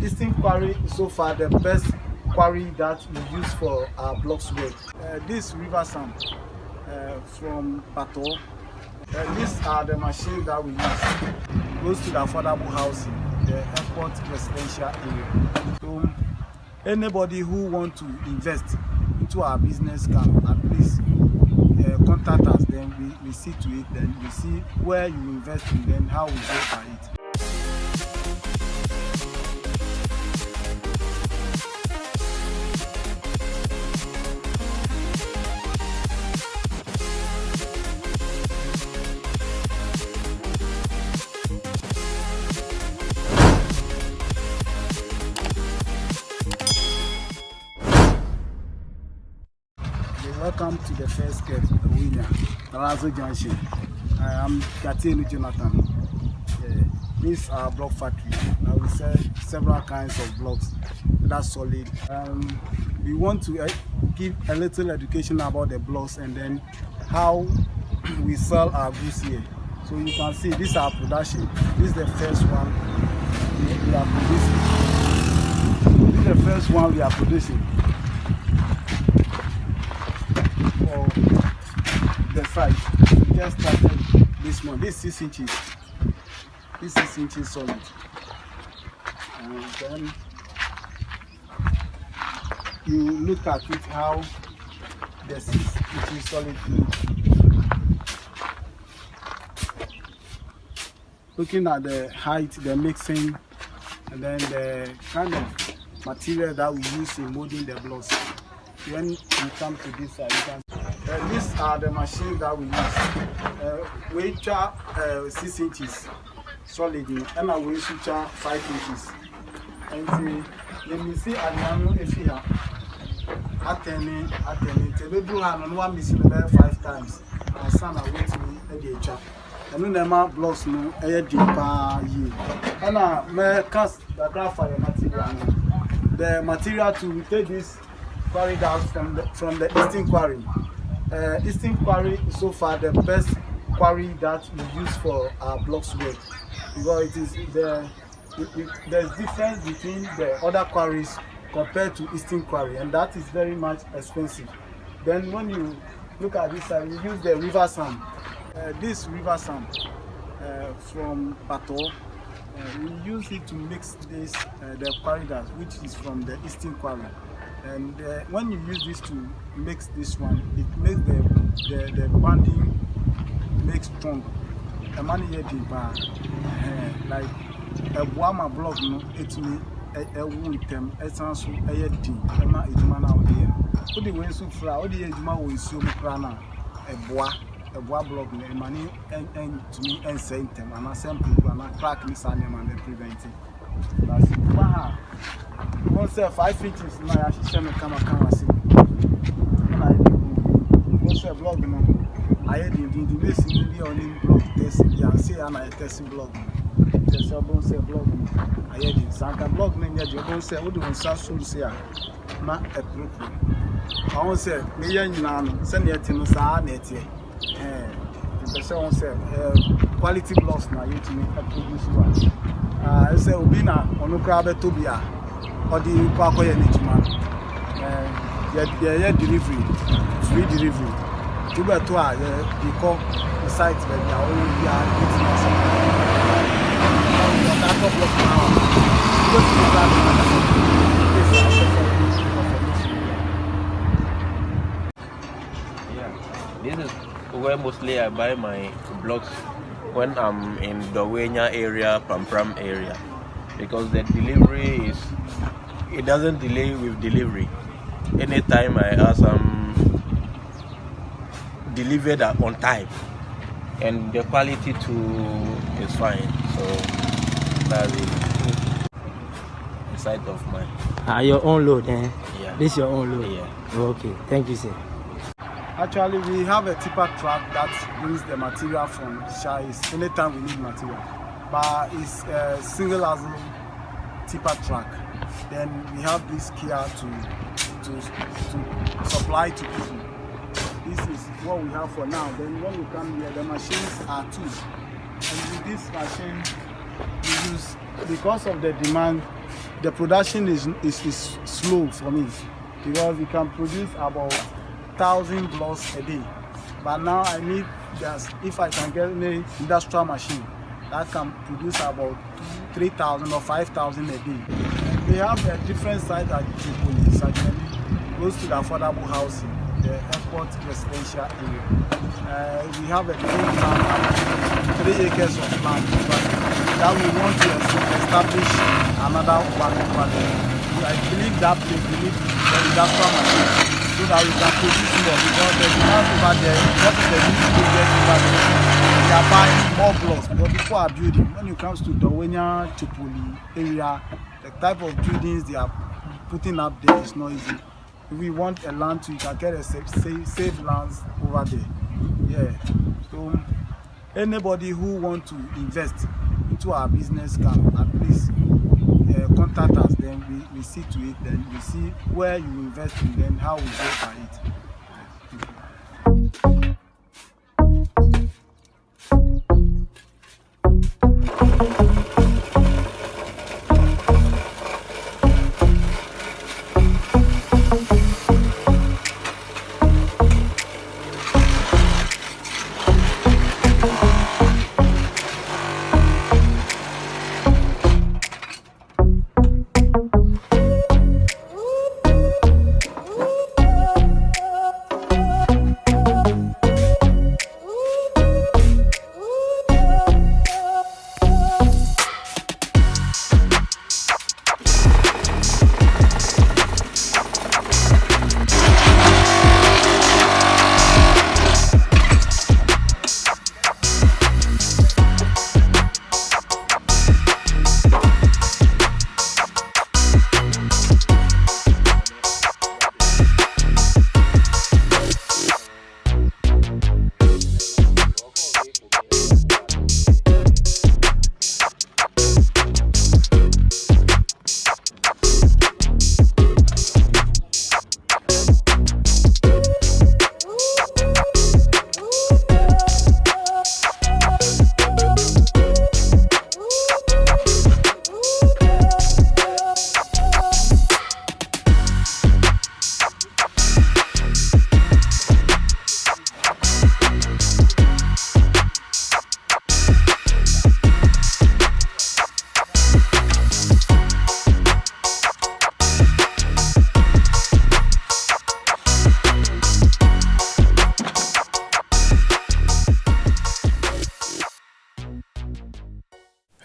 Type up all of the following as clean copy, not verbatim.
Eastern Quarry is so far the best quarry that we use for our blocks work. This river sand from Bato. These are the machines that we use close to the affordable housing, the airport residential area. So anybody who wants to invest into our business can at least contact us. Then we see to it. Then we see where you invest and then how we go by it. Welcome to the first gate, William, Narazo Junction. I am Katini Jonathan. This is our block factory. Now we sell several kinds of blocks. That's solid. We want to give a little education about the blocks and then how we sell our goods here. So you can see this is our production. This is the first one we are producing. This is the first one we are producing. The size. We just started this one. This 6 inches. This 6 inches solid. And then you look at it how the 6 inches solid looks. Looking at the height, the mixing, and then the kind of material that we use in molding the blocks. When you come to this side, you can these are the machines that we use. We char 6 inches solid, and we char 5 inches. And when you see if you have attending, we do have one missing about 5 times. And some are waiting at the char. And then the blocks no air deeper ye. And I cast the graphite material. The material to take this quarry down from the Eastern Quarry. Eastern Quarry is so far the best quarry that we use for our blocks work, because it is there's difference between the other quarries compared to Eastern Quarry, and that is very much expensive. Then when you look at this side, we use the river sand. This river sand from Bato. We use it to mix this the corridors, which is from the Eastern Quarry. And when you use this to mix this one, it makes the bonding make strong. A man here deeper, like a Wama block, no, it's me a wound them, a sans a deep, a man is man out here. What the way so far, what the age man will assume prana, a bois block, a money and to me and same them, and I send people and I crack this animal and they prevent it. That's it. Once 5 inches, now I should come see. And I once a blog, I had the missing video on blog test, yeah, say, and I test blog. There's a bone say blog. I had it. Sanka blog, name yet, you don't say, what do you say? Not a proof. I won't say, million now, send your tennis are net here. The someone said, quality blocks now, you to make a produce one. I say, Ubina, on the crab to be or the Quacoy and Ichman. Yeah, delivery, free delivery. To be to the call the site where they are already eating us. This is where mostly I buy my blocks when I'm in the Wenya area, Prampram area, because the delivery is, it doesn't delay with delivery. Anytime I ask, I'm delivered on time, and the quality too is fine. So that's it. The side of mine. Your own load, eh? Yeah. This is your own load? Yeah. Okay, thank you, sir. Actually, we have a tipper truck that brings the material from Shais anytime we need material. But it's a single axle tipper truck. Then we have this Kia to supply to people. This is what we have for now. Then when we come here, the machines are 2. And with this machine, we use, because of the demand, the production is slow for me because we can produce about 1,000 blocks a day. But now I need just, if I can get an industrial machine that can produce about 3,000 or 5,000 a day. We have a different site at G.P.G, close to the affordable housing, the airport residential area. We have a big land, 3 acres of land, but that we want to establish another one over there. I believe that place, we need the industrial machine so that we can produce more, because the demand over there, because of the new project over there, they are buying more blocks because people are building. When it comes to Dawenya, Chipoli area, the type of buildings they are putting up there is not easy. If we want a land to, you can get a safe lands over there. Yeah. So anybody who want to invest into our business can at least contact us. Then we see to it. Then we see where you invest and then how we go by it.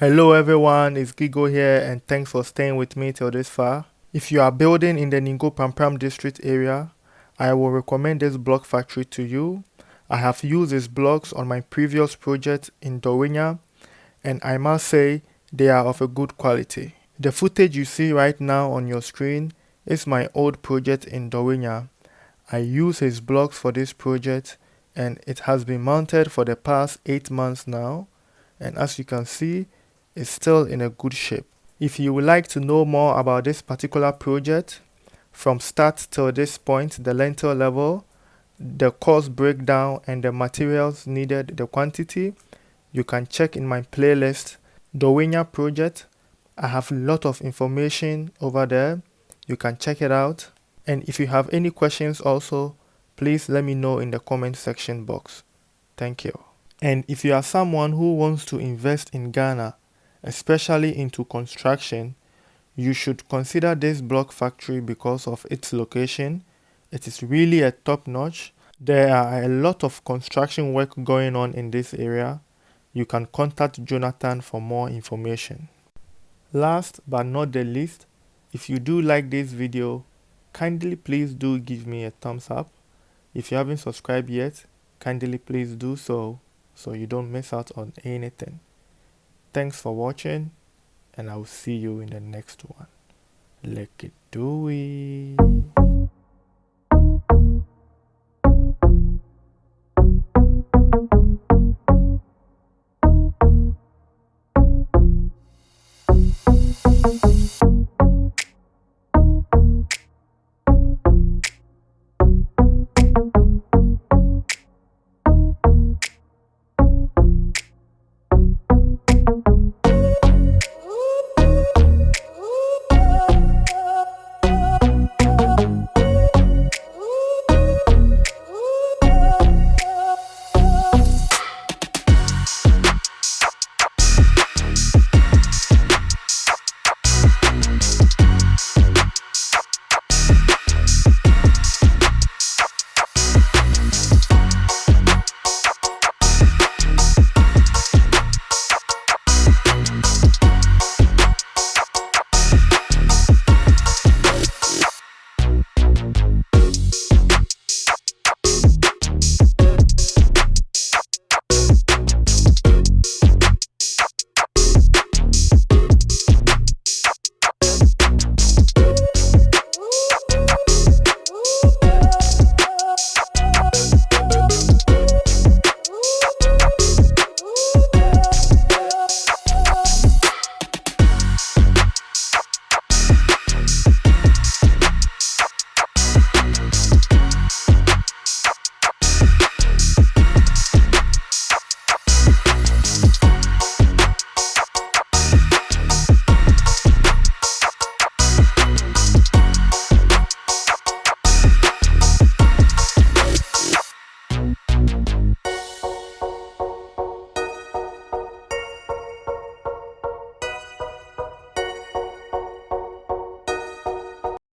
Hello everyone, it's Gigo here and thanks for staying with me till this far. If you are building in the Ningo Prampram district area, I will recommend this block factory to you. I have used these blocks on my previous project in Dawenya and I must say they are of a good quality. The footage you see right now on your screen is my old project in Dawenya. I use his blocks for this project and it has been mounted for the past 8 months now, and as you can see, it's still in a good shape. If you would like to know more about this particular project, from start till this point, the lintel level, the cost breakdown and the materials needed, the quantity, you can check in my playlist, Dawenya project. I have a lot of information over there. You can check it out. And if you have any questions also, please let me know in the comment section box. Thank you. And if you are someone who wants to invest in Ghana, especially into construction, you should consider this block factory because of its location. It is really a top notch. There are a lot of construction work going on in this area. You can contact Jonathan for more information. Last but not the least, if you do like this video, kindly please do give me a thumbs up. If you haven't subscribed yet, kindly please do so you don't miss out on anything. Thanks for watching, and I will see you in the next one. Let's do it.